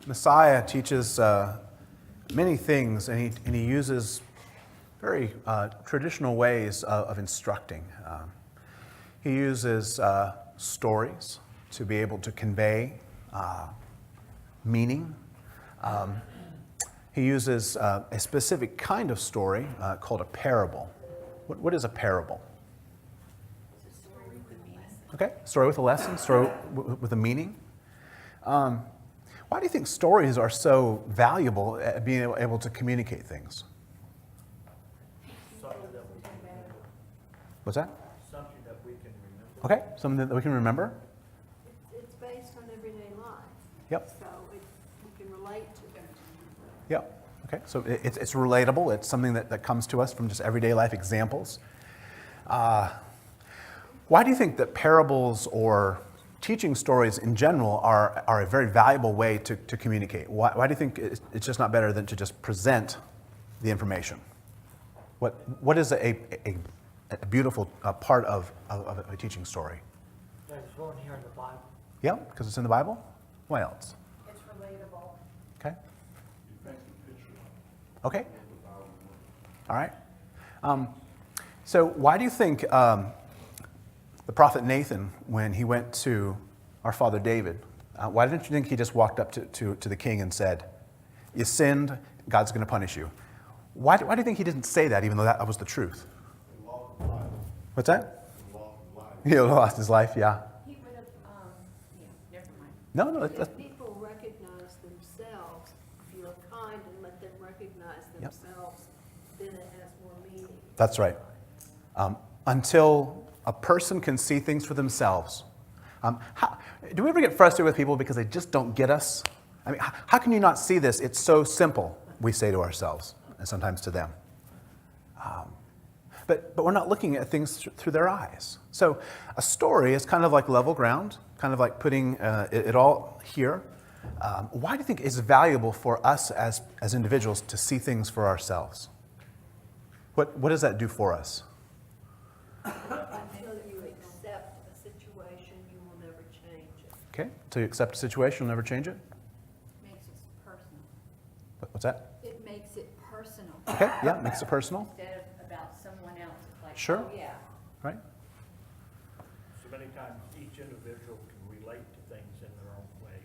Messiah teaches many things, and he uses very traditional ways of instructing. He uses stories to be able to convey meaning. He uses a specific kind of story called a parable. What is a parable? It's a story with a meaning. Okay, story with a lesson, story with a meaning. Why do you think stories are so valuable at being able to communicate things? Something that we can remember. What's that? Something that we can remember. Okay, something that we can remember? It's based on everyday life. Yep. So we can relate to it. Yep. Okay, so it's relatable. It's something that comes to us from just everyday life examples. Why do you think that parables or teaching stories in general are a very valuable way to communicate? Why do you think it's just not better than to just present the information? What is a beautiful part of a teaching story? There's one here in the Bible. Yeah, because it's in the Bible? What else? It's relatable. Okay. Okay. All right. So why do you think the prophet Nathan, when he went to our father David, why didn't you think he just walked up to the king and said, "You sinned, God's going to punish you"? Why do you think he didn't say that, even though that was the truth? What's that? He lost his life, yeah. He would have, never mind. No, If people recognize themselves, if you're kind and let them recognize themselves, then it has more meaning. that's right. Until a person can see things for themselves. Do we ever get frustrated with people because they just don't get us? I mean, how can you not see this? It's so simple, we say to ourselves, and sometimes to them. But we're not looking at things through their eyes. So a story is kind of like level ground, kind of like putting it all here. Why do you think it's valuable for us as individuals to see things for ourselves? What does that do for us? Until you accept a situation, you will never change it. Okay, until you accept a situation, you'll never change it? Makes it personal. What's that? It makes it personal. Okay, yeah, makes it personal. Instead of about someone else. It's like, Sure. oh yeah. Right? So many times each individual can relate to things in their own way.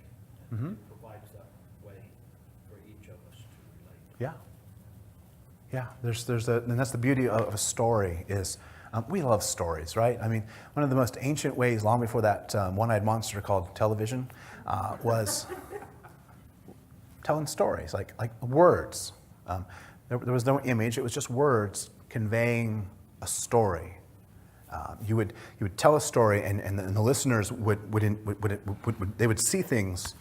Mhm. It provides that way for each of us to relate. Yeah. Yeah, and that's the beauty of a story is we love stories, right? I mean, one of the most ancient ways, long before that one-eyed monster called television, was telling stories, like words. There was no image; it was just words conveying a story. You would tell a story, and the listeners would see things,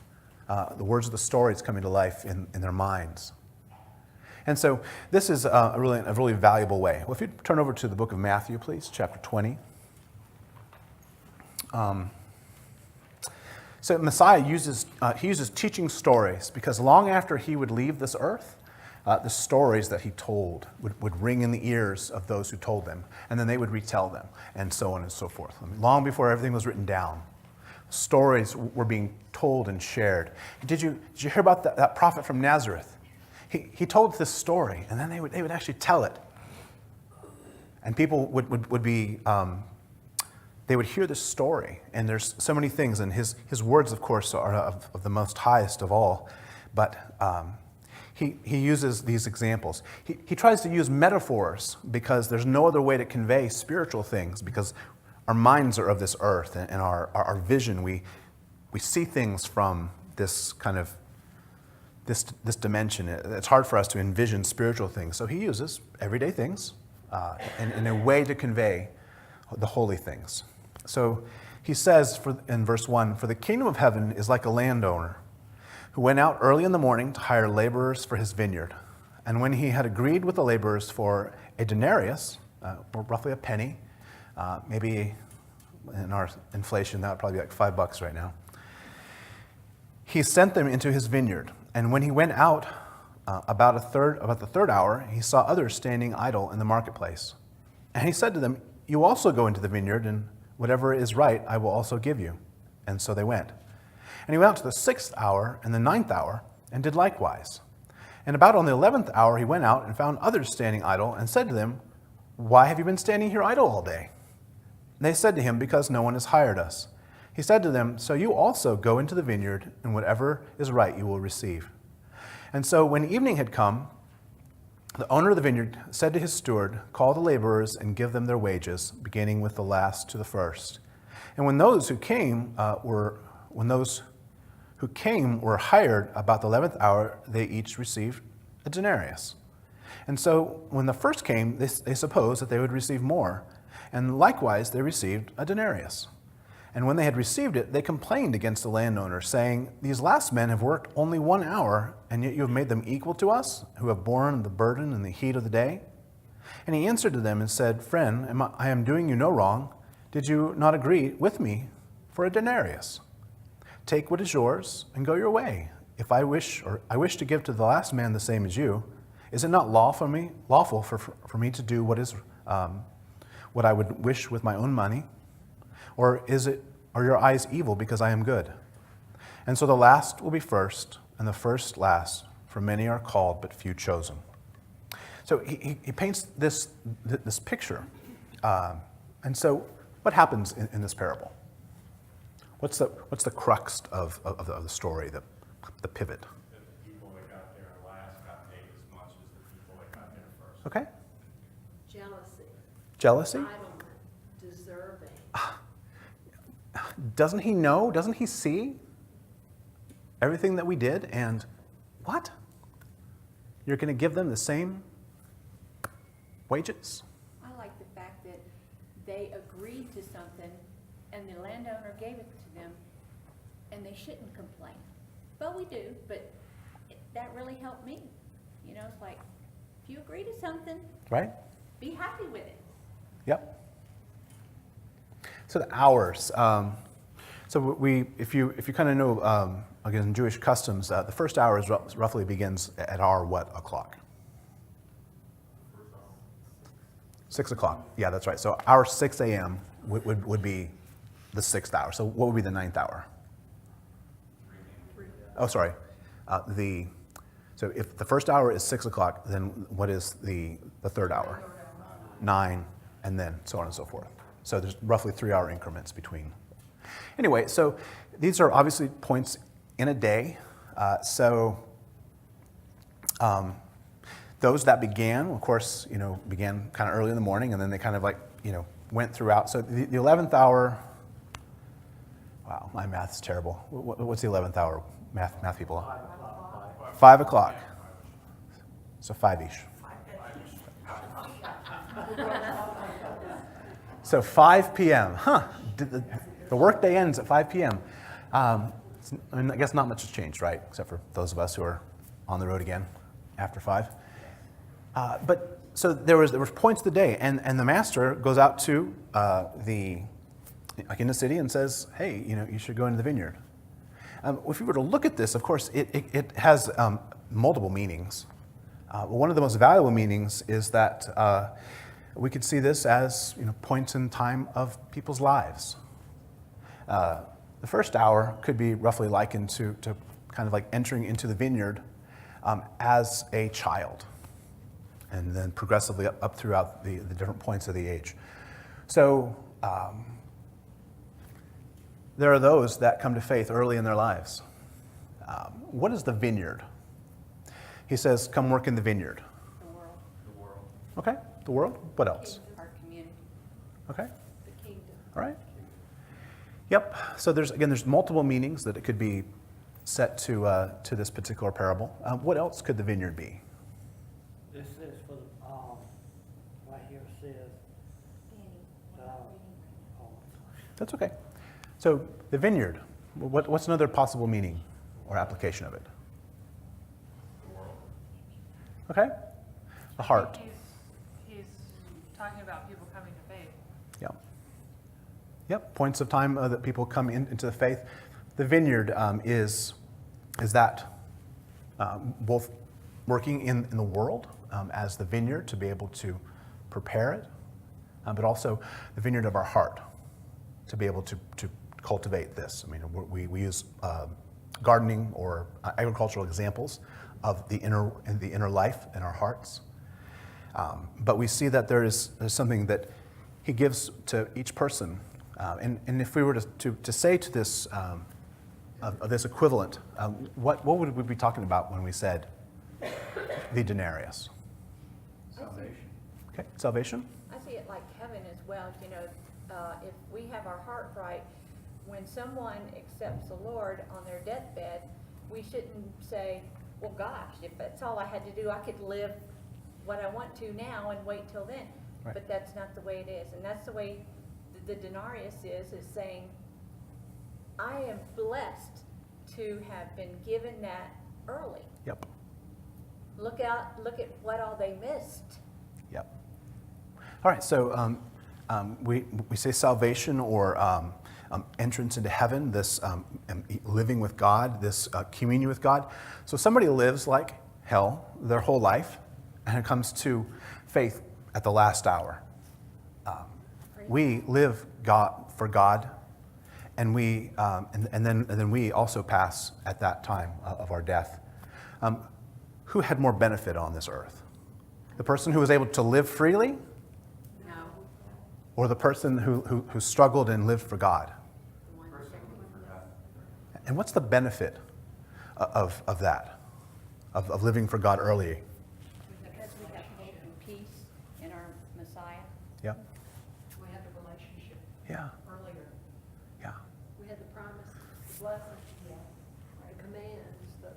the words of the stories coming to life in their minds. And so this is a really valuable way. Well, if you turn over to the book of Matthew, please, chapter 20. So Messiah uses teaching stories because long after he would leave this earth, the stories that he told would ring in the ears of those who told them, and then they would retell them, and so on and so forth. I mean, long before everything was written down, stories were being told and shared. Did you hear about that prophet from Nazareth? He told this story, and then they would actually tell it. And people would be, they would hear this story, and there's so many things, and his words, of course, are of the most highest of all, but he uses these examples. He tries to use metaphors because there's no other way to convey spiritual things, because our minds are of this earth, and our vision, we see things from this kind of this dimension. It's hard for us to envision spiritual things. So he uses everyday things in a way to convey the holy things. So he says in verse 1, "For the kingdom of heaven is like a landowner who went out early in the morning to hire laborers for his vineyard. And when he had agreed with the laborers for a denarius, roughly a penny, maybe in our inflation that would probably be like $5 right now, he sent them into his vineyard. And when he went out about the third hour, he saw others standing idle in the marketplace. And he said to them, 'You also go into the vineyard, and whatever is right I will also give you.' And so they went. And he went out to the 6th hour and the 9th hour, and did likewise. And about on the 11th hour he went out and found others standing idle, and said to them, Why have you been standing here idle all day? And they said to him, Because no one has hired us. He said to them, So you also go into the vineyard, and whatever is right you will receive. And so when evening had come, the owner of the vineyard said to his steward, Call the laborers and give them their wages, beginning with the last to the first. And when those who came were hired about the 11th hour, they each received a denarius. And so when the first came, they supposed that they would receive more, and likewise they received a denarius. And when they had received it, they complained against the landowner, saying, These last men have worked only 1 hour, and yet you have made them equal to us, who have borne the burden and the heat of the day? And he answered to them and said, Friend, I am doing you no wrong. Did you not agree with me for a denarius? Take what is yours and go your way. If I wish to give to the last man the same as you, is it not lawful for me to do what I would wish with my own money? Or are your eyes evil because I am good? And so the last will be first, and the first last, for many are called, but few chosen. So he paints this picture. And so what happens in this parable? What's the crux of the story, the pivot? That the people that got there last got paid as much as the people that got there first. Okay. Jealousy. Jealousy? Entitlement. Deserving. Doesn't he know? Doesn't he see everything that we did? And what? You're going to give them the same wages? I like the fact that they agreed to something and the landowner gave it to them, and they shouldn't complain. Well, we do, but that really helped me. You know, it's like, if you agree to something, Right? be happy with it. Yep. So the hours. So if you kind of know, again, Jewish customs, the first hour is roughly begins at our what o'clock? 6 o'clock. Yeah, that's right. So our 6 a.m. would be the 6th hour. So what would be the 9th hour? Oh, sorry. So if the first hour is 6 o'clock, then what is the third hour? 9, and then so on and so forth. So there's roughly 3-hour increments between. Anyway, so these are obviously points in a day. Those that began, of course, began kind of early in the morning, and then they kind of went throughout. So the 11th hour, wow, my math's terrible. What's the 11th hour, math people? 5 o'clock. So 5-ish. So 5 p.m. The workday ends at 5 p.m. I guess not much has changed, right? Except for those of us who are on the road again after 5. But so there was points of the day, and the master goes out to in the city and says, "Hey, you should go into the vineyard." If you were to look at this, of course, it has multiple meanings. One of the most valuable meanings is that we could see this as points in time of people's lives. The first hour could be roughly likened to kind of like entering into the vineyard as a child, and then progressively up throughout the different points of the age. So there are those that come to faith early in their lives. What is the vineyard? He says, come work in the vineyard. The world, Okay, the world. What else? our community. Okay, The kingdom. all right. Yep, so there's multiple meanings that it could be set to this particular parable. What else could the vineyard be? This is for the, right here it says, That's okay. So the vineyard, what's another possible meaning or application of it? Okay, the heart. He's talking about people coming to faith. Yep. Yep. Points of time that people come into the faith. The vineyard is that both working in the world as the vineyard to be able to prepare it, but also the vineyard of our heart to be able to cultivate this. I mean, we use gardening or agricultural examples of the inner life in our hearts. But we see that there's something that he gives to each person. And if we were to say to this, of this equivalent, what would we be talking about when we said the denarius? Salvation. Okay, salvation? I see it like heaven as well, you know, if we have our heart right, when someone accepts the Lord on their deathbed, we shouldn't say, well, gosh, if that's all I had to do, I could live what I want to now and wait till then. Right. But that's not the way it is, and that's the way the denarius is saying, I am blessed to have been given that early. Yep. Look at what all they missed. Yep. All right, so we say salvation or entrance into heaven, this living with God, this communion with God. So somebody lives like hell their whole life, and it comes to faith at the last hour. We live for God, and then we also pass at that time of our death. Who had more benefit on this earth? The person who was able to live freely, No. or the person who struggled and lived for God? And what's the benefit of that, of living for God early? Because we have hope and peace in our Messiah. Yeah, We had the relationship yeah, earlier. yeah. We had the promise, the blessing, the commands, the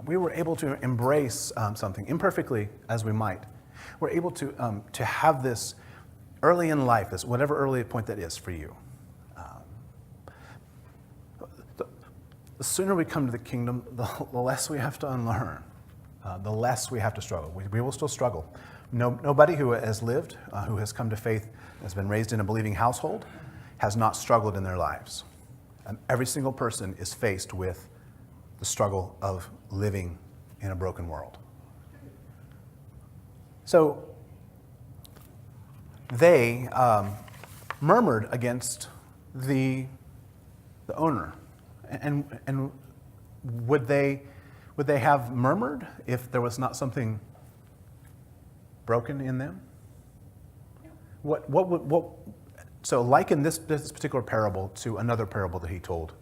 We were able to embrace something, imperfectly as we might. We're able to have this early in life, this whatever early point that is for you. The sooner we come to the kingdom, the less we have to unlearn, the less we have to struggle. We will still struggle. Nobody who has lived, who has come to faith, has been raised in a believing household, has not struggled in their lives. Every single person is faced with the struggle of living in a broken world. So they murmured against the owner. And would they have murmured if there was not something broken in them? So liken this particular parable to another parable that he told,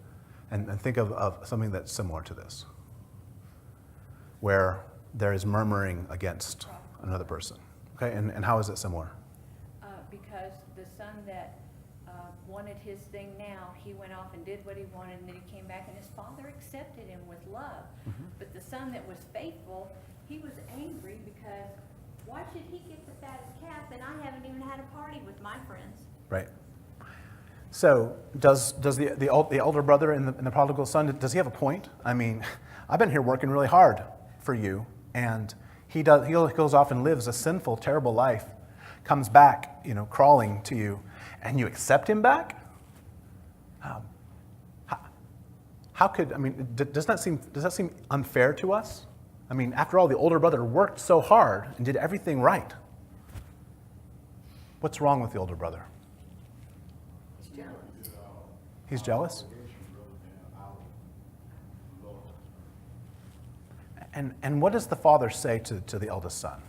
and think of something that's similar to this, where there is murmuring against another person. Okay, and how is it similar? Because the son that wanted his thing now, he went off and did what he wanted, and then he came back, and his father accepted him with love. Mm-hmm. But the son that was faithful, he was angry because why should he get the fattest calf, and I haven't even had a party with my friends? Right. So does the older brother in the prodigal son, does he have a point? I mean, I've been here working really hard for you, and he goes off and lives a sinful, terrible life, comes back, crawling to you, and you accept him back? How could, does that seem unfair to us? I mean, after all, the older brother worked so hard and did everything right. What's wrong with the older brother? He's jealous. He's jealous? And what does the father say to the eldest son?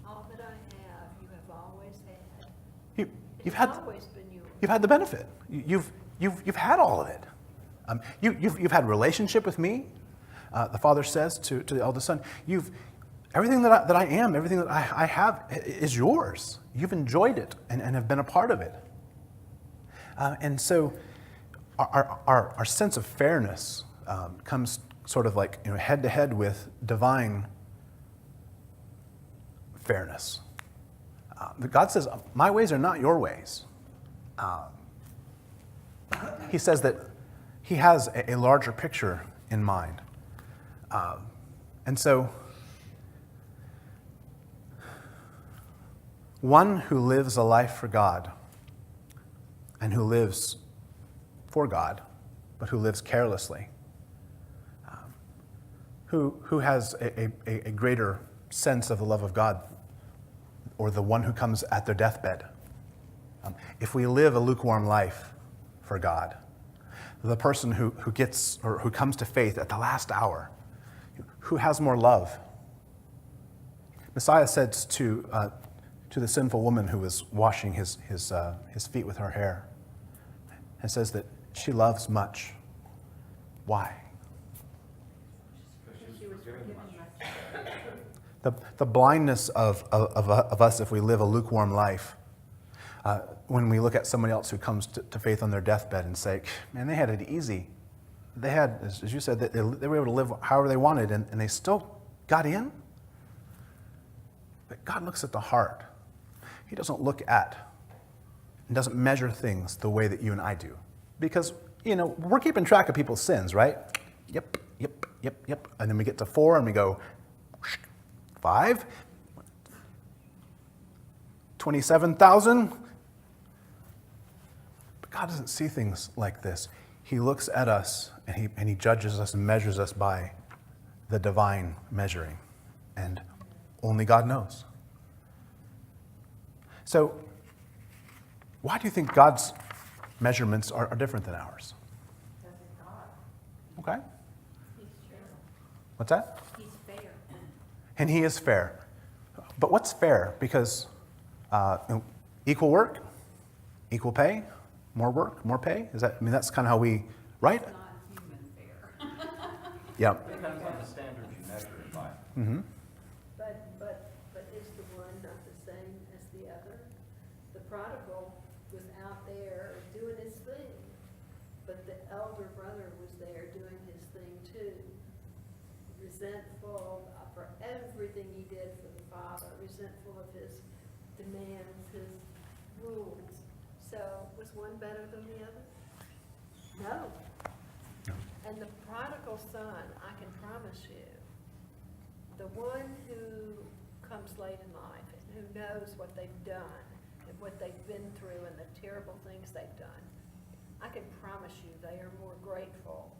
All that I have, you have always had. You've It's had always been yours. you've had the benefit. You've had all of it. You've had relationship with me. The father says to the eldest son, everything that I am, everything that I have is yours. You've enjoyed it and have been a part of it. And so our sense of fairness comes sort of like head to head with divine fairness. God says, my ways are not your ways. He says that he has a larger picture in mind. And so, one who lives a life for God and who lives for God, but who lives carelessly, who has a greater sense of the love of God, or the one who comes at their deathbed. If we live a lukewarm life for God, the person who gets or who comes to faith at the last hour, who has more love? Messiah said to the sinful woman who was washing his feet with her hair, and says that she loves much. Why? She was forgiven much. The blindness of us if we live a lukewarm life, when we look at somebody else who comes to faith on their deathbed and say, man, they had it easy. They had, as you said, they were able to live however they wanted, and they still got in. But God looks at the heart. He doesn't look at and doesn't measure things the way that you and I do. Because, we're keeping track of people's sins, right? Yep. And then we get to 4 and we go, 5, 27,000. But God doesn't see things like this. He looks at us and he judges us and measures us by the divine measuring. And only God knows. So, why do you think God's measurements are different than ours? Because it's God. Okay. He's fair. What's that? He's fair. And he is fair. But what's fair? Because equal work, equal pay, more work, more pay? That's kind of how we, right? Not human fair. Yeah. Depends on the standards you measure it by. Mm-hmm. But is the one not the same as the other? The prodigal was out there doing his thing, but the elder brother was there doing his thing too. Resentful for everything he did for the father, resentful of his demands, his rules. So was one better than the other? No. And the prodigal son, I can promise you, the one who comes late in life and who knows what they've done and what they've been through and the terrible things they've done, I can promise you they are more grateful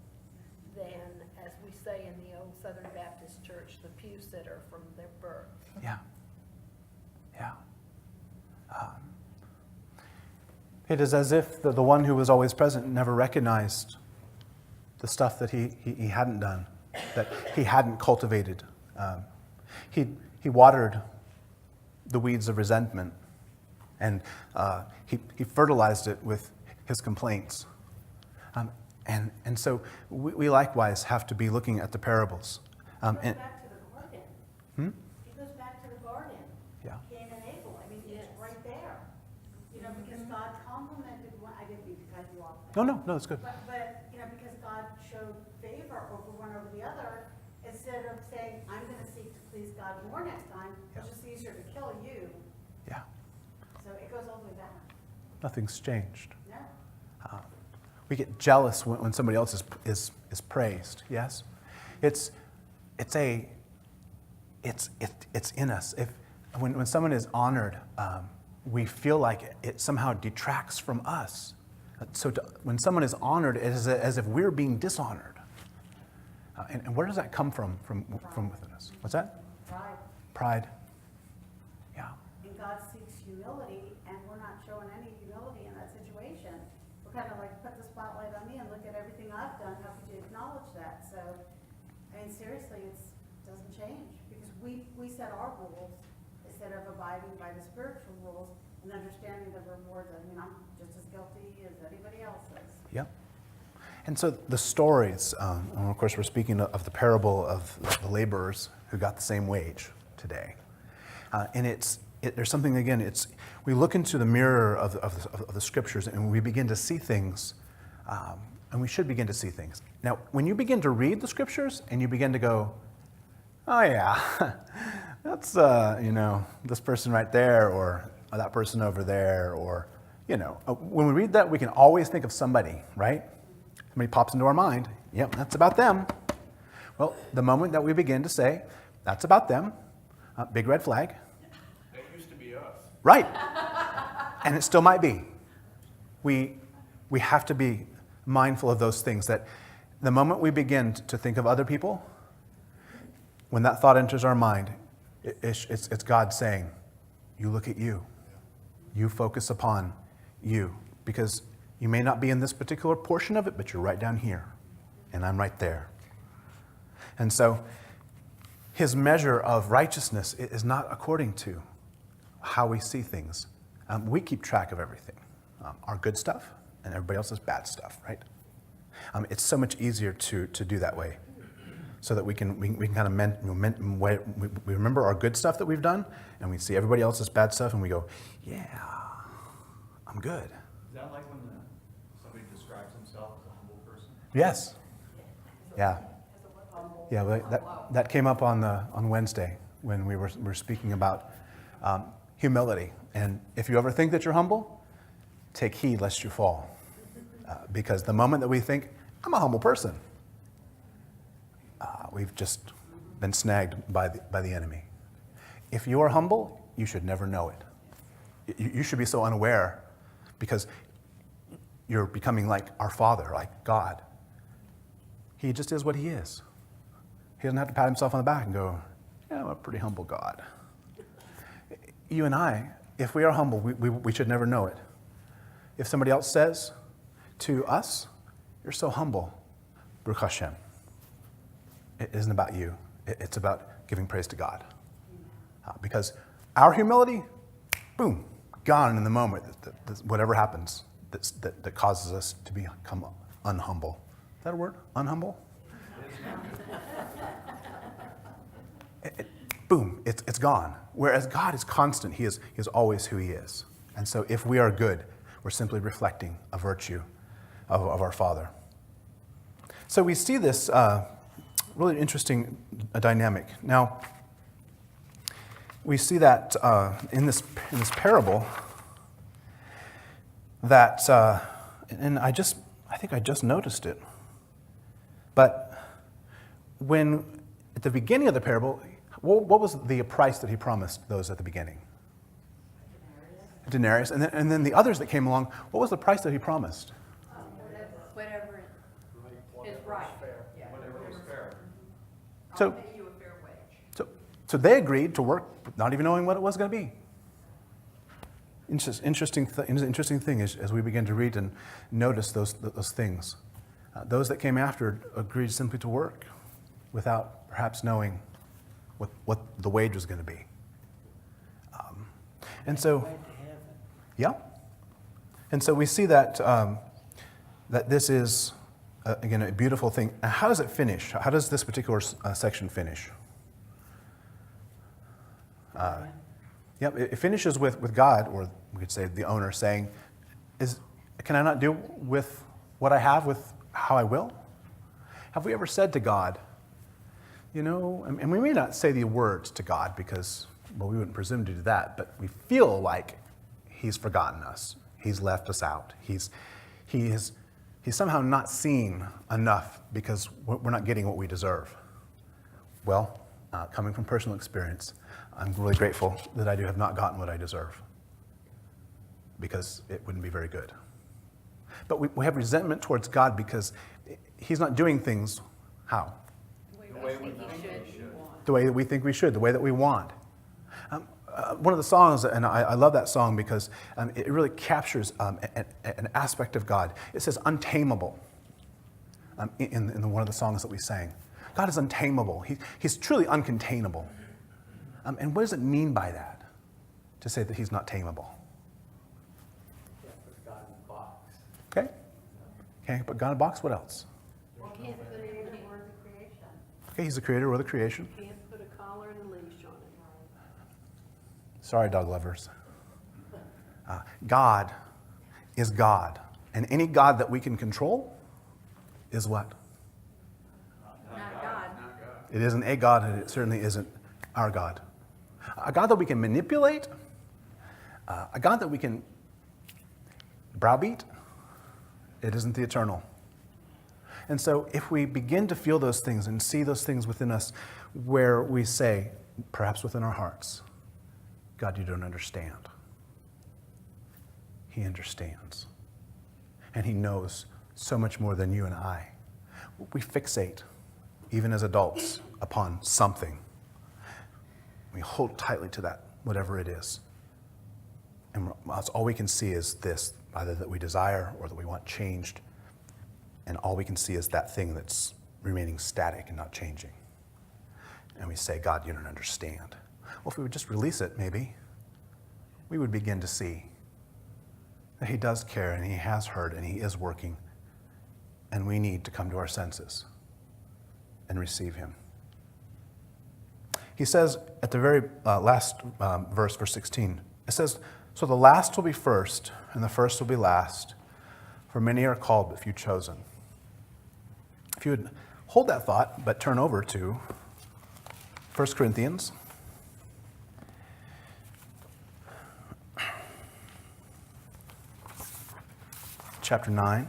than, as we say in the old Southern Baptist Church, the pew sitter from their birth. Yeah. It is as if the one who was always present never recognized the stuff that he hadn't done, that he hadn't cultivated. He watered the weeds of resentment, and he fertilized it with his complaints. And so we likewise have to be looking at the parables. It goes back to the garden. It goes back to the garden. Yeah. Cain and Abel, it's Yes. right there. Because God complimented one, I didn't mean to cut you off. No, that's good. But, because God showed favor over one over the other, instead of saying, I'm gonna seek to please God more next time, it's just easier to kill you. Yeah. So it goes all the way back. Nothing's changed. No. We get jealous when somebody else is praised. Yes, it's in us. When someone is honored, we feel like it somehow detracts from us. So when someone is honored, it is as if we're being dishonored. And where does that come from within us? What's that? Pride. Pride. Yeah. And God seeks humility, and we're not showing any humility in that situation. We're kind of like, put the spotlight on me and look at everything I've done. How could you acknowledge that? So, seriously, it doesn't change. Because we set our rules instead of abiding by the spiritual rules and understanding the rewards. I'm just as guilty as anybody else is. Yep. And so the stories, and of course we're speaking of the parable of the laborers who got the same wage today. And there's something, again, we look into the mirror of the scriptures and we begin to see things, and we should begin to see things. Now, when you begin to read the scriptures and you begin to go, oh yeah, that's, this person right there, or that person over there, or, when we read that, we can always think of somebody, right? Somebody pops into our mind, yep, that's about them. Well, the moment that we begin to say, that's about them, big red flag. That used to be us. Right. And it still might be. We have to be mindful of those things, that the moment we begin to think of other people, when that thought enters our mind, it's God saying, you look at you. You focus upon you. Because You may not be in this particular portion of it, but you're right down here, and I'm right there. And so his measure of righteousness is not according to how we see things. We keep track of everything, our good stuff and everybody else's bad stuff, right? It's so much easier to do that way, so that we can kind of we remember our good stuff that we've done, and we see everybody else's bad stuff, and we go, yeah, I'm good. Is that like when somebody describes himself as a humble person? Yes. Yeah. Yeah. That came up on Wednesday when we were speaking about humility. And if you ever think that you're humble, take heed lest you fall, because the moment that we think I'm a humble person, we've just been snagged by the enemy. If you are humble, you should never know it. You should be so unaware, because you're becoming like our Father, like God. He just is what he is. He doesn't have to pat himself on the back and go, yeah, I'm a pretty humble God. You and I, if we are humble, we should never know it. If somebody else says to us, you're so humble, Baruch Hashem, it isn't about you. It's about giving praise to God. Because our humility, boom, gone in the moment. Whatever happens that causes us to become unhumble. Is that a word? Unhumble? Boom, it's gone. Whereas God is constant. He is always who he is. And so if we are good, we're simply reflecting a virtue of our Father. So we see this really interesting dynamic. Now, we see that in this parable that, and I think I just noticed it. But when, at the beginning of the parable, what was the price that he promised those at the beginning? Denarius. And then the others that came along, what was the price that he promised? Whatever is right. Whatever was fair. So, I'll pay you a fair wage. so they agreed to work not even knowing what it was going to be. Interesting thing is, as we begin to read and notice those things. Those that came after agreed simply to work without perhaps knowing what the wage was going to be. And so, Right to heaven. yeah. And so we see that that this is, again, a beautiful thing. Now, how does it finish? How does this particular section finish? Yep, it finishes with God, or we could say the owner, saying, can I not deal with what I have with how I will? Have we ever said to God, and we may not say the words to God because, well, we wouldn't presume to do that, but we feel like he's forgotten us. He's left us out. He's somehow not seen enough because we're not getting what we deserve. Well, coming from personal experience, I'm really grateful that I have not gotten what I deserve, because it wouldn't be very good. But we have resentment towards God because he's not doing things how? The way we think he should. The way that we think we should, the way that we want. One of the songs, and I love that song because it really captures an aspect of God. It says untamable in one of the songs that we sang. God is untamable. He's truly uncontainable. And what does it mean by that, to say that he's not tameable? Yeah, put God in the box. Okay? Okay, but God in a box, what else? You can't put it anywhere in the creation. Okay, he's the creator or the creation. You can't put a collar and a leash on it. Sorry, dog lovers. God is God. And any God that we can control is what? Not God. It isn't a God, and it certainly isn't our God. A God that we can manipulate, a God that we can browbeat, it isn't the eternal. And so if we begin to feel those things and see those things within us where we say, perhaps within our hearts, God, you don't understand. He understands. And he knows so much more than you and I. We fixate, even as adults, upon something. We hold tightly to that, whatever it is. And that's all we can see is this, either that we desire or that we want changed, and all we can see is that thing that's remaining static and not changing. And we say, God, you don't understand. Well, if we would just release it, maybe, we would begin to see that he does care and he has heard and he is working, and we need to come to our senses and receive him. He says at the very last verse 16, it says, so the last will be first and the first will be last, for many are called but few chosen. If you would hold that thought, but turn over to 1 Corinthians. Chapter 9.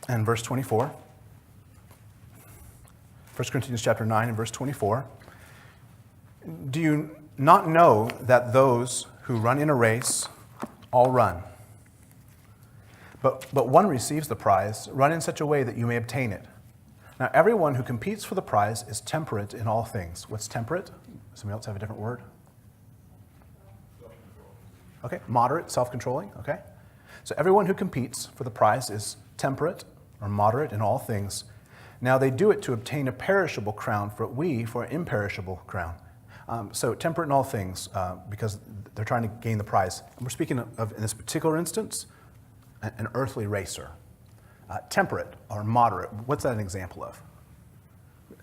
And verse 24. 1 Corinthians chapter 9 and verse 24. Do you not know that those who run in a race all run? But one receives the prize. Run in such a way that you may obtain it. Now, everyone who competes for the prize is temperate in all things. What's temperate? Somebody else have a different word? Okay, moderate, self-controlling, okay? So everyone who competes for the prize is temperate or moderate in all things. Now they do it to obtain a perishable crown, but we for an imperishable crown. So temperate in all things, because they're trying to gain the prize. And we're speaking of, in this particular instance, an earthly racer. Temperate or moderate, what's that an example of?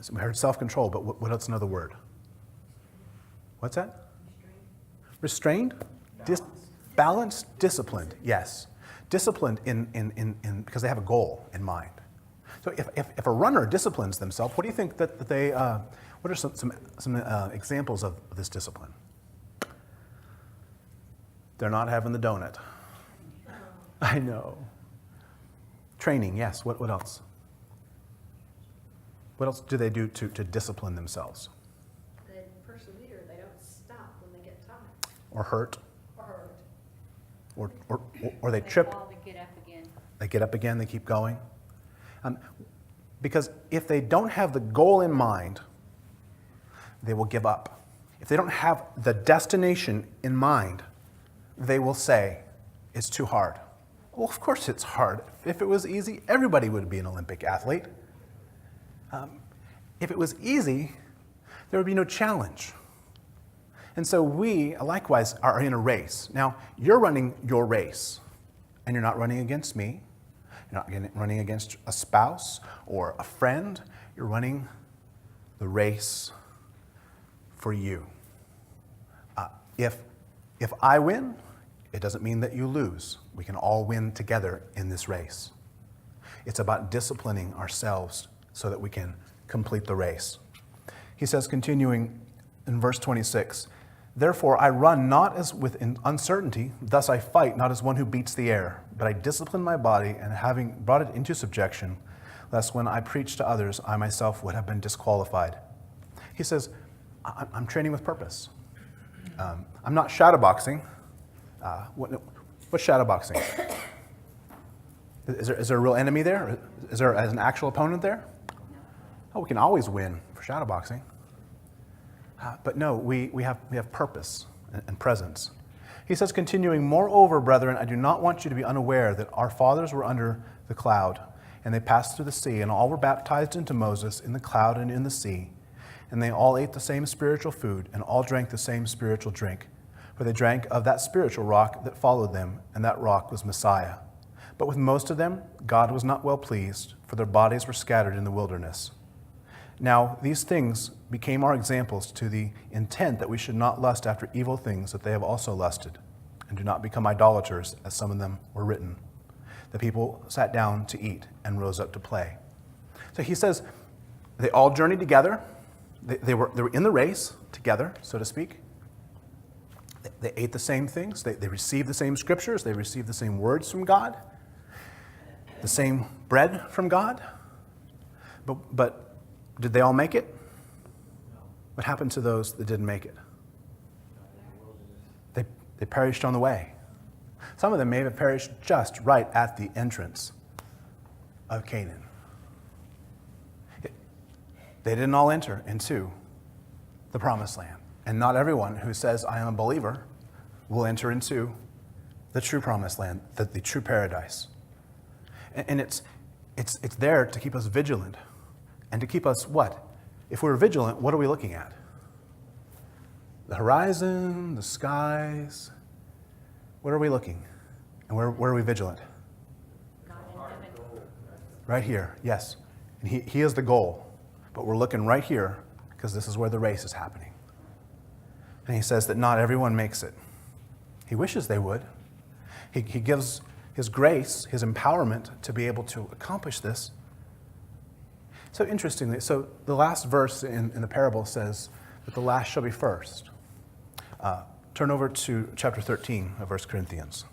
So we heard self-control, but what else another word? What's that? Restrained? Balanced, disciplined, yes. Disciplined in because they have a goal in mind. So if a runner disciplines themselves, what do you think that they, what are some examples of this discipline? They're not having the donut. I know. Training, yes. What else? What else do they do to discipline themselves? They persevere, they don't stop when they get tired. Or hurt? Or Or they trip? fall to get up again. They get up again, they keep going. Because if they don't have the goal in mind, they will give up. If they don't have the destination in mind, they will say, it's too hard. Well, of course it's hard. If it was easy, everybody would be an Olympic athlete. If it was easy, there would be no challenge. And so we, likewise, are in a race. Now, you're running your race, and you're not running against me. You're not running against a spouse or a friend. You're running the race for you. If I win, it doesn't mean that you lose. We can all win together in this race. It's about disciplining ourselves so that we can complete the race. He says, continuing in verse 26, therefore I run not as with uncertainty, thus I fight not as one who beats the air, but I discipline my body, and having brought it into subjection, lest when I preach to others, I myself would have been disqualified. He says, I'm training with purpose. I'm not shadowboxing. What's shadowboxing? Is there a real enemy there? Is there an actual opponent there? Oh, we can always win for shadowboxing. But no, we have purpose and presence. He says, continuing, moreover, brethren, I do not want you to be unaware that our fathers were under the cloud, and they passed through the sea, and all were baptized into Moses in the cloud and in the sea. And they all ate the same spiritual food, and all drank the same spiritual drink. For they drank of that spiritual rock that followed them, and that rock was Messiah. But with most of them, God was not well pleased, for their bodies were scattered in the wilderness. Now, these things became our examples to the intent that we should not lust after evil things that they have also lusted, and do not become idolaters, as some of them were written. The people sat down to eat and rose up to play. So he says they all journeyed together. They were in the race together, so to speak. They ate the same things. They received the same scriptures. They received the same words from God, the same bread from God. But did they all make it? What happened to those that didn't make it? They perished on the way. Some of them may have perished just right at the entrance of Canaan. They didn't all enter into the promised land. And not everyone who says, I am a believer, will enter into the true promised land, the true paradise. And it's there to keep us vigilant. And to keep us what? If we're vigilant, what are we looking at? The horizon, the skies. Where are we looking? And where are we vigilant? God in heaven. Right here, yes. And he is the goal. But we're looking right here because this is where the race is happening. And he says that not everyone makes it. He wishes they would. He gives his grace, his empowerment to be able to accomplish this. So interestingly, so the last verse in the parable says that the last shall be first. Turn over to chapter 13 of 1 Corinthians.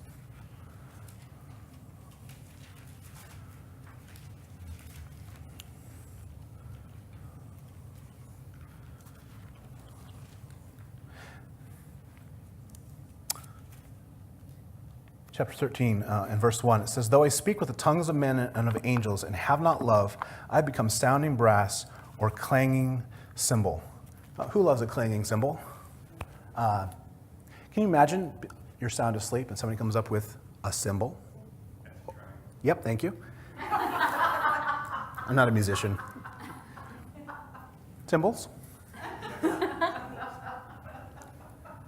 Chapter 13 and verse 1, it says, though I speak with the tongues of men and of angels and have not love, I become sounding brass or clanging cymbal. Who loves a clanging cymbal? Can you imagine you're sound asleep and somebody comes up with a cymbal? Yep, thank you. I'm not a musician. Cymbals?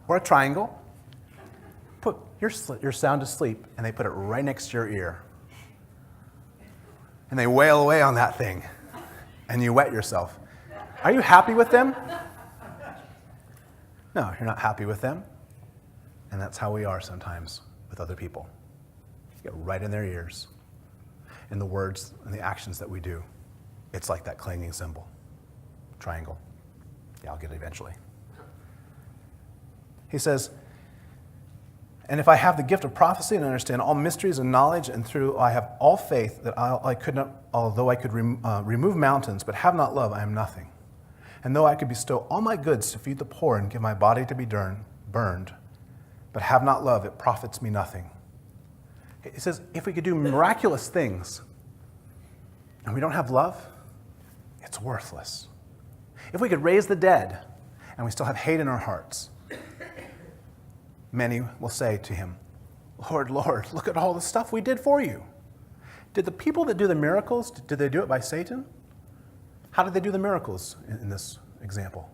Or a triangle? You're sound asleep, and they put it right next to your ear. And they wail away on that thing, and you wet yourself. Are you happy with them? No, you're not happy with them. And that's how we are sometimes with other people. You get right in their ears. In the words and the actions that we do, it's like that clanging cymbal. Triangle. Yeah, I'll get it eventually. He says, and if I have the gift of prophecy and understand all mysteries and knowledge, and through I have all faith, that I could not, although I could remove mountains, but have not love, I am nothing. And though I could bestow all my goods to feed the poor and give my body to be burned, but have not love, it profits me nothing. He says, if we could do miraculous things and we don't have love, it's worthless. If we could raise the dead and we still have hate in our hearts, many will say to him, Lord, Lord, look at all the stuff we did for you. Did the people that do the miracles, did they do it by Satan? How did they do the miracles in this example?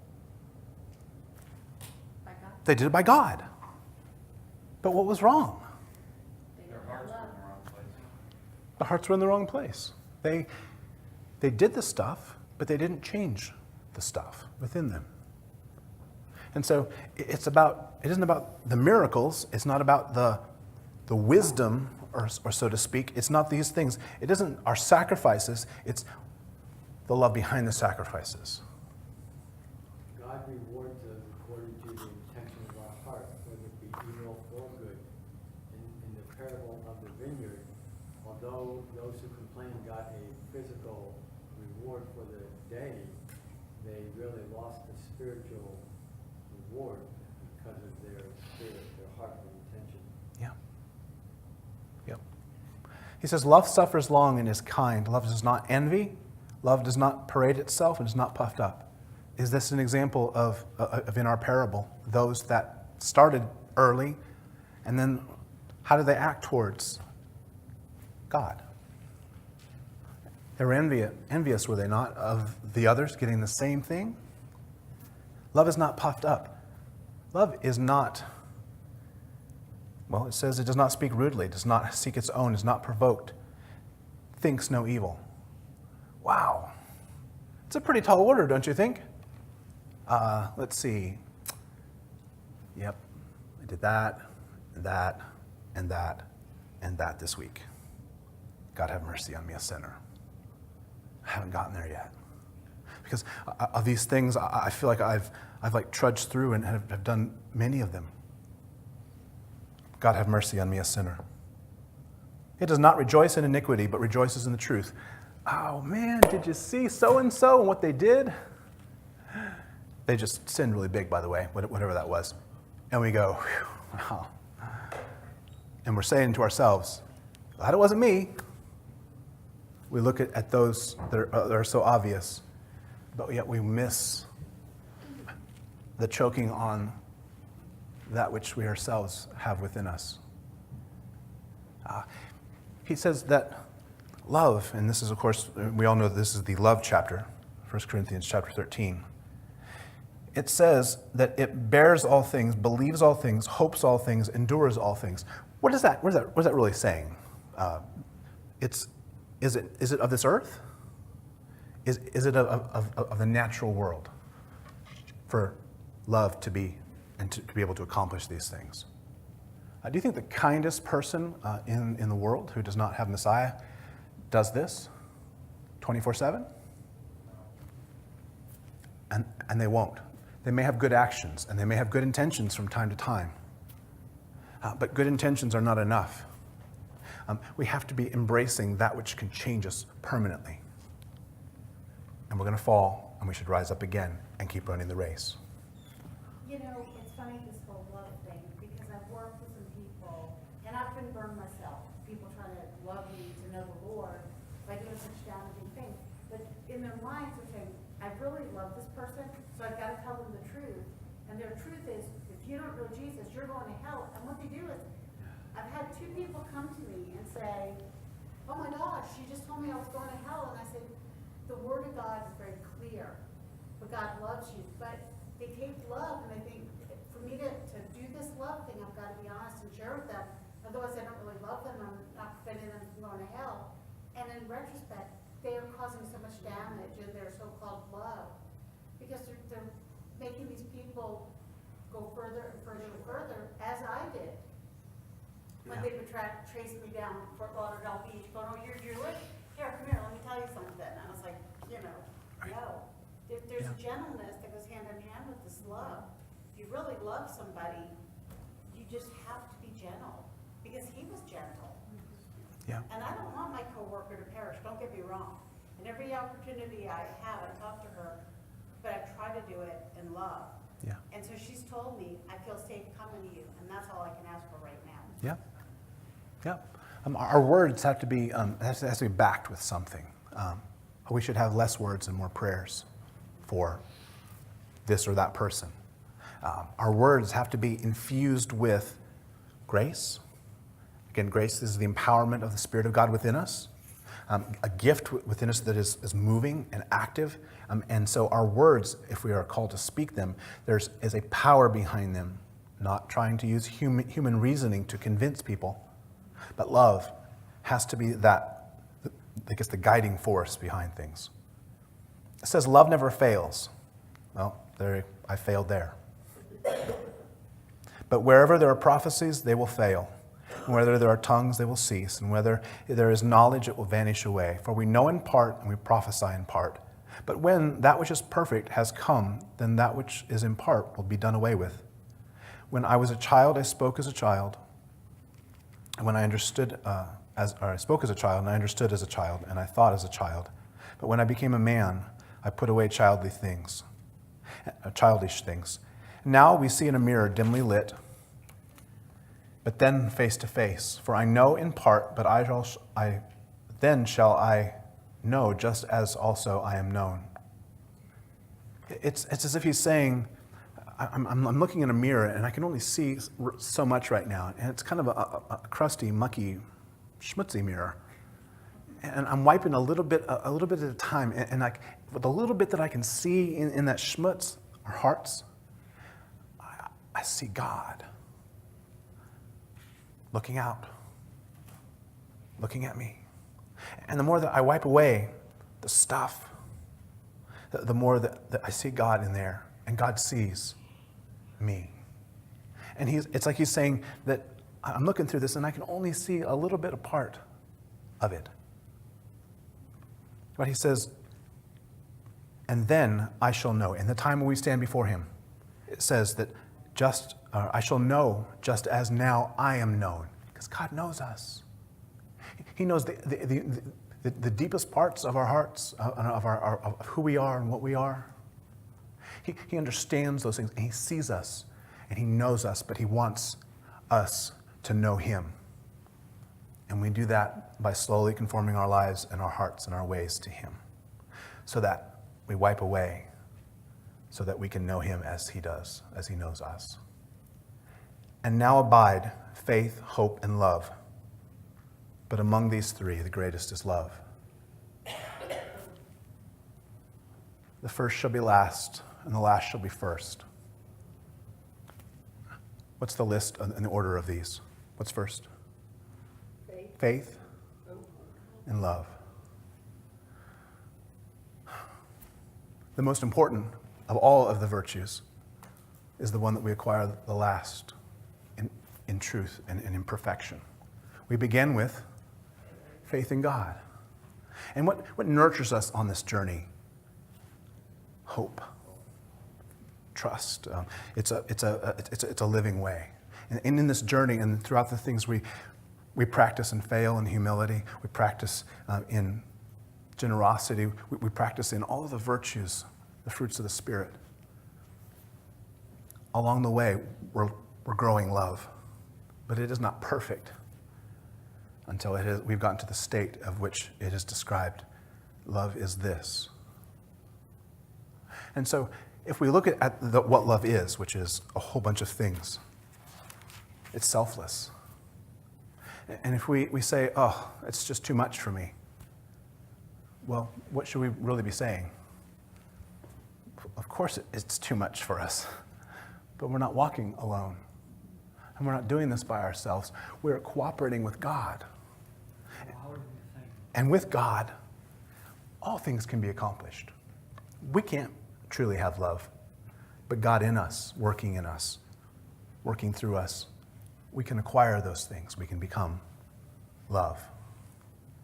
By God. They did it by God. But what was wrong? They Their don't hearts have were in love. the wrong place. The hearts were in the wrong place. They did the stuff, but they didn't change the stuff within them. And so it isn't about the miracles. It's not about the wisdom, or so to speak. It's not these things. It isn't our sacrifices. It's the love behind the sacrifices. God rewards us according to the intention of our heart, whether it be evil or good. In the parable of the vineyard, although those who complained got a physical reward for the day, they really lost the spiritual reward because of their spirit, their heart, and intention. Yeah. Yep. He says, love suffers long and is kind. Love does not envy. Love does not parade itself and is not puffed up. Is this an example of in our parable, those that started early, and then how did they act towards God? They were envious, were they not, of the others getting the same thing? Love is not puffed up. Love is not, well, it says it does not speak rudely, does not seek its own, is not provoked, thinks no evil. Wow. It's a pretty tall order, don't you think? Let's see. Yep, I did that, and that, and that, and that this week. God have mercy on me, a sinner. I haven't gotten there yet. Because of these things, I feel like I've like trudged through and have done many of them. God have mercy on me, a sinner. It does not rejoice in iniquity, but rejoices in the truth. Oh man, did you see so-and-so and what they did? They just sinned really big, by the way, whatever that was. And we go, wow. And we're saying to ourselves, glad it wasn't me. We look at those that are so obvious, but yet we miss the choking on that which we ourselves have within us. He says that love, and this is, of course, we all know this is the love chapter, 1 Corinthians chapter 13. It says that it bears all things, believes all things, hopes all things, endures all things. What is that? What is that really saying? Is it of this earth? Is it of the natural world for love to be and to be able to accomplish these things? Do you think the kindest person in the world who does not have Messiah does this 24/7? And they won't. They may have good actions and they may have good intentions from time to time. But good intentions are not enough. We have to be embracing that which can change us permanently. And we're going to fall, and we should rise up again and keep running the race. You know, it's funny, this whole love thing, because I've worked with some people, and I've been burned myself. People trying to love me to know the Lord by doing such damaging things. But in their minds, they're saying, I really love this person, so I've got to tell them the truth. And their truth is, if you don't know Jesus, you're going to hell. And what they do is, I've had 2 people come to me and say, oh my gosh, she just told me I was going to hell. And I said, the Word of God is very clear, but God loves you. But they take love and they think, for me to do this love thing, I've got to be honest and share with them. Otherwise, I don't really love them. I'm not preventing them from going to hell. And in retrospect, they are causing so much damage in their so-called love because they're making these people go further and further and further, as I did. When they would trace me down Fort Lauderdale Beach, going, oh, you're Jewish? Here, come here, let me tell you something. And I was like, no. There's a gentleness that goes hand in hand with this love. If you really love somebody, you just have to be gentle, because he was gentle. Yeah. And I don't want my coworker to perish, don't get me wrong. And every opportunity I have, I talk to her, but I try to do it in love. Yeah. And so she's told me, I feel safe coming to you, and that's all I can ask for right now. Yeah. Yeah. Our words have to be has to be backed with something. We should have less words and more prayers for this or that person. Our words have to be infused with grace. Again, grace is the empowerment of the Spirit of God within us, a gift within us that is moving and active. And so our words, if we are called to speak them, is a power behind them, not trying to use human reasoning to convince people, but love has to be that, I guess, the guiding force behind things. It says love never fails. Well, I failed there. But wherever there are prophecies, they will fail. And whether there are tongues, they will cease. And whether there is knowledge, it will vanish away. For we know in part and we prophesy in part. But when that which is perfect has come, then that which is in part will be done away with. When I was a child, I spoke as a child. And when I spoke as a child, and I understood as a child, and I thought as a child. But when I became a man, I put away childish things. Now we see in a mirror dimly lit, but then face to face. For I know in part, but then shall I know just as also I am known. It's as if he's saying, I'm looking in a mirror and I can only see so much right now. And it's kind of a crusty, mucky, schmutzy mirror. And I'm wiping a little bit at a time. And with the little bit that I can see in that schmutz, our hearts, I see God looking out, looking at me. And the more that I wipe away the stuff, the more that I see God in there, and God sees me. And it's like he's saying that I'm looking through this and I can only see a little bit of part of it. But he says, and then I shall know. In the time when we stand before him, it says that I shall know just as now I am known. Because God knows us. He knows the deepest parts of our hearts, of who we are and what we are. He understands those things, and he sees us, and he knows us, but he wants us to know him. And we do that by slowly conforming our lives and our hearts and our ways to him, so that we wipe away so that we can know him as he does, as he knows us. And now abide faith, hope, and love. But among these three, the greatest is love. The first shall be last, and the last shall be first. What's the list in the order of these? What's first? Faith and love. The most important of all of the virtues is the one that we acquire the last in truth and in perfection. We begin with faith in God. And what nurtures us on this journey? Hope, trust. It's a living way. And in this journey and throughout the things we practice and fail in humility, we practice in generosity, we practice in all of the virtues, the fruits of the Spirit. Along the way, we're growing love, but it is not perfect until we've gotten to the state of which it is described. Love is this. And so if we look at what love is, which is a whole bunch of things, it's selfless. And if we say, oh, it's just too much for me, well, what should we really be saying? Of course it's too much for us, but we're not walking alone. And we're not doing this by ourselves. We're cooperating with God. And with God, all things can be accomplished. We can't truly have love, but God in us, working through us, we can acquire those things. We can become love.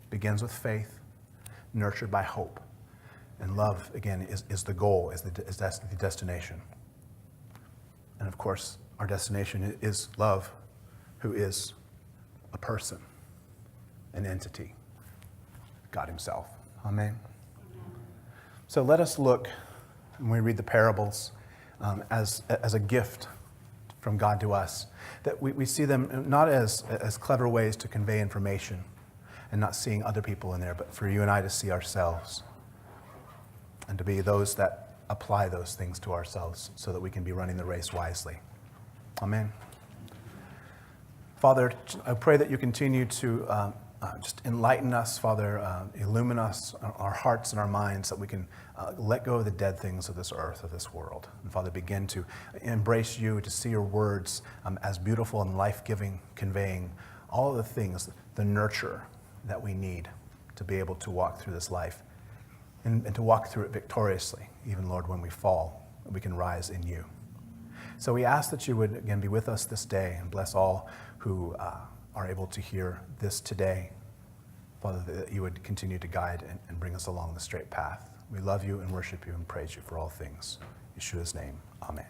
Begins with faith, nurtured by hope. And love, again, is the goal, is the destination. And of course, our destination is love, who is a person, an entity, God himself. Amen. So let us look, when we read the parables, as a gift from God to us, that we see them not as clever ways to convey information and not seeing other people in there, but for you and I to see ourselves and to be those that apply those things to ourselves so that we can be running the race wisely. Amen. Father, I pray that you continue to just enlighten us, Father, illumine us, our hearts and our minds, that we can let go of the dead things of this earth, of this world. And Father, begin to embrace you, to see your words as beautiful and life-giving, conveying all of the things, the nurture that we need to be able to walk through this life and to walk through it victoriously, even, Lord, when we fall, we can rise in you. So we ask that you would, again, be with us this day and bless all who are able to hear this today. Father, that you would continue to guide and bring us along the straight path. We love you and worship you and praise you for all things. In Yeshua's name, amen.